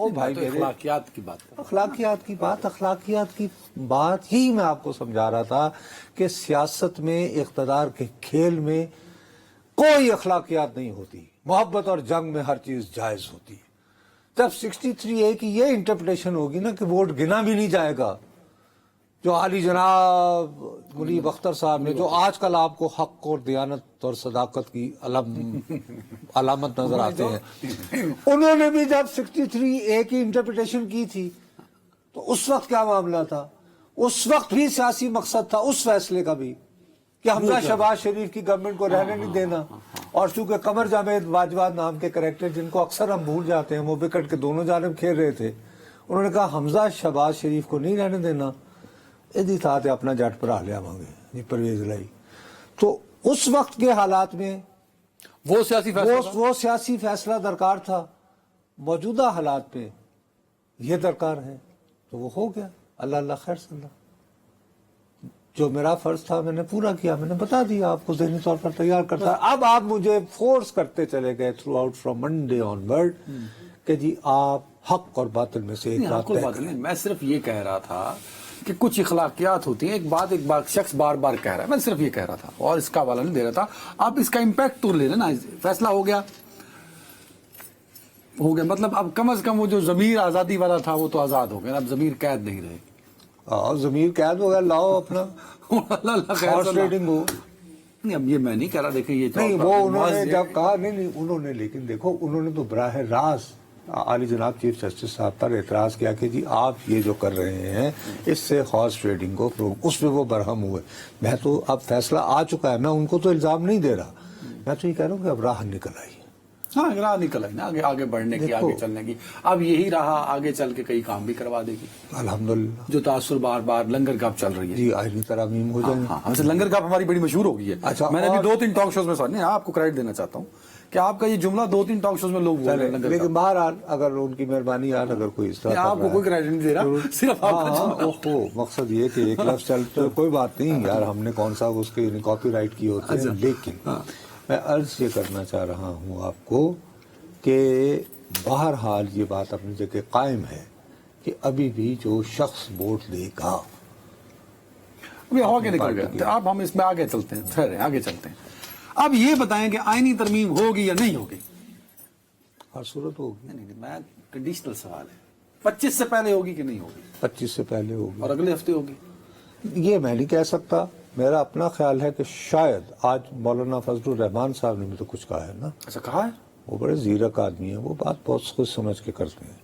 او بھائی میرے، اخلاقیات کی بات اخلاقیات کی بات ہی میں آپ کو سمجھا رہا تھا کہ سیاست میں، اقتدار کے کھیل میں کوئی اخلاقیات نہیں ہوتی. محبت اور جنگ میں ہر چیز جائز ہوتی ہے. جب 63A کی یہ انٹرپریٹیشن ہوگی نا کہ ووٹ گنا بھی نہیں جائے گا، جو عالی جناب منیب اختر صاحب نے جو آج کل آپ کو حق اور دیانت اور صداقت کی علامت نظر آتے ہیں، انہوں نے بھی جب 63A کی انٹرپریٹیشن کی تھی تو اس وقت کیا معاملہ تھا؟ اس وقت بھی سیاسی مقصد تھا اس فیصلے کا بھی کہ حمزہ شہباز شریف کی گورنمنٹ کو رہنے نہیں دینا. اور چونکہ قمر جاوید واجواد نام کے کریکٹر جن کو اکثر ہم بھول جاتے ہیں، وہ وکٹ کے دونوں جانب کھیل رہے تھے، انہوں نے کہا حمزہ شہباز شریف کو نہیں رہنے دینا، ادھی تھا اپنا جٹ پر لیا مانگے جی پرویز لائی. تو اس وقت کے حالات میں وہ سیاسی فیصلہ درکار تھا. موجودہ حالات پہ یہ درکار ہے تو وہ ہو گیا. اللہ خیر صلی اللہ. جو میرا فرض تھا میں نے پورا کیا، میں نے بتا دیا آپ کو، ذہنی طور پر تیار کرتا. اب آپ مجھے فورس کرتے چلے گئے through out from Monday on word کہ جی آپ حق اور باطل میں سے ایک بات طے کریں. میں صرف یہ کہہ رہا تھا کہ کچھ اخلاقیات ہوتی ہیں. ایک بات شخص بار بار کہہ رہا ہے، میں صرف یہ کہہ رہا تھا اور اس کا حوالہ نہیں دے رہا تھا. آپ اس کا امپیکٹ تو لے لیں نا. فیصلہ ہو گیا مطلب اب کم از کم وہ جو ضمیر آزادی والا تھا وہ تو آزاد ہو گیا. اب ضمیر قید نہیں رہے. ضمیر قید ہو گیا، لاؤ اپنا ہارس ریڈنگ ہو. نہیں اب یہ میں نہیں کہہ رہا، دیکھیں یہ نہیں وہ انہوں نے جب کہا نہیں انہوں نے، لیکن دیکھو انہوں نے تو براہ راست عالی جناب چیف جسٹس صاحب پر اعتراض کیا کہ جی آپ یہ جو کر رہے ہیں اس سے ہارس ٹریڈنگ کو، اس پہ وہ برہم ہوئے. میں تو اب فیصلہ آ چکا ہے، میں ان کو تو الزام نہیں دے رہا، میں تو یہ کہہ رہا ہوں کہ اب راہ نکل آئی. ہاں راہ نکل آئی نا آگے بڑھنے کی، آگے چلنے کی. اب یہی راہ آگے چل کے کئی کام بھی کروا دے گی الحمدللہ. جو تاثر بار بار لنگر گپ چل رہی ہے جی آئینی ترامیم ہو جائیں. ہم سے لنگر گپ ہماری بڑی مشہور ہو گئی ہے. اچھا میں نے ابھی 2-3 ٹاک شوز میں نہیں آپ کو کریڈٹ دینا چاہتا ہوں کہ آپ کا یہ جملہ 2-3 ٹاک شوز میں لوگ بول رہے ہیں. لیکن بہرحال اگر ان کی مہربانی اگر کوئی اس طرح آپ کو کوئی کریڈٹ نہیں دے رہا، صرف آپ کا مقصد یہ کہ ایک لفظ چلتا کوئی بات نہیں یار، ہم نے کون سا اس کے کاپی رائٹ کی ہوتی ہے. لیکن میں عرض یہ کرنا چاہ رہا ہوں آپ کو کہ بہرحال یہ بات اپنی جگہ قائم ہے کہ ابھی بھی جو شخص ووٹ دے گا آگے نکل گیا. اب ہم اس میں آگے چلتے ہیں، آگے چلتے ہیں. اب یہ بتائیں کہ آئینی ترمیم ہوگی یا نہیں ہوگی؟ ہر صورت ہوگی. نہیں میں کنڈیشنل سوال ہے، 25 سے پہلے ہوگی کہ نہیں ہوگی؟ 25 سے پہلے ہوگی. اور اگلے ہفتے ہوگی؟ یہ میں نہیں کہہ سکتا. میرا اپنا خیال ہے کہ شاید آج مولانا فضل الرحمان صاحب نے بھی تو کچھ کہا ہے نا. اچھا کہا ہے. وہ بڑے زیرک آدمی ہیں، وہ بات بہت کچھ سمجھ کے کرتے ہیں.